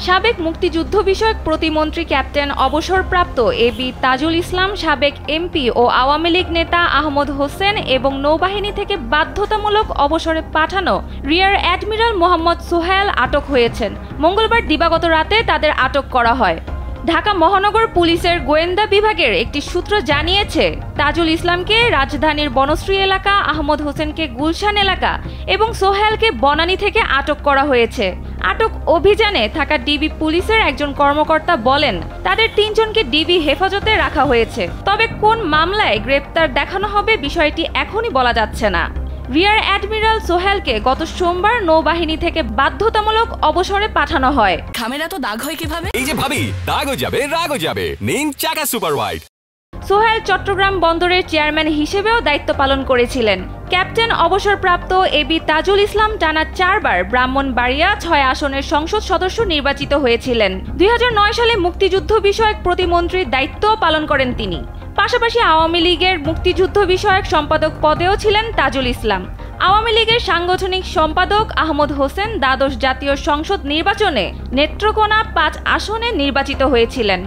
সাবেক মুক্তিযুদ্ধ বিষয়ক প্রতিমন্ত্রী ক্যাপ্টেন অবসরপ্রাপ্ত এবি তাজুল ইসলাম, সাবেক এমপি ও আওয়ামী লীগ নেতা আহমদ হোসেন এবং নৌবাহিনী থেকে বাধ্যতামূলক অবসরে পাঠানো রিয়ার অ্যাডমিরাল মোহাম্মদ সোহেল আটক হয়েছেন। মঙ্গলবার দিবাগত রাতে তাদের আটক করা হয়। ঢাকা মহানগর পুলিশের গোয়েন্দা বিভাগের একটি সূত্র জানিয়েছে, তাজুল ইসলামকে রাজধানীর বনশ্রী এলাকা, আহমদ হোসেনকে গুলশান এলাকা এবং সোহেলকে বনানী থেকে আটক করা হয়েছে। আটক অভিযানে থাকা ডিবি পুলিশের একজন কর্মকর্তা বলেন, তাদের ৩ জনকে ডিবি হেফাজতে রাখা হয়েছে। তবে কোন মামলায় গ্রেপ্তার দেখানো হবে বিষয়টি এখনই বলা যাচ্ছে না। রিয়ার অ্যাডমিরাল সোহেলকে গত সোমবার নৌবাহিনী থেকে বাধ্যতামূলক অবসরে পাঠানো হয়। খামেরা তো দাগ হয় কিভাবে? এই যে ভাবি, দাগও যাবে রাগও যাবে, নিন চাকা সুপার হোয়াইট। সোহেল চট্টগ্রাম বন্দরের চেয়ারম্যান হিসেবেও দায়িত্ব পালন করেছিলেন। ক্যাপ্টেন অবসরপ্রাপ্ত এবি তাজুল ইসলাম টানা 4 বার ব্রাহ্মণবাড়িয়া 6 আসনের সংসদ সদস্য নির্বাচিত হয়েছিলেন। 2009 সালে মুক্তিযুদ্ধ বিষয়ক প্রতিমন্ত্রীর দায়িত্বও পালন করেন তিনি। পাশাপাশি আওয়ামী লীগের মুক্তিযুদ্ধ বিষয়ক সম্পাদক পদেও ছিলেন তাজুল ইসলাম। আওয়ামী লীগের সাংগঠনিক সম্পাদক আহমদ হোসেন দ্বাদশ জাতীয় সংসদ নির্বাচনে নেত্রকোনা 5 আসনে নির্বাচিত হয়েছিলেন।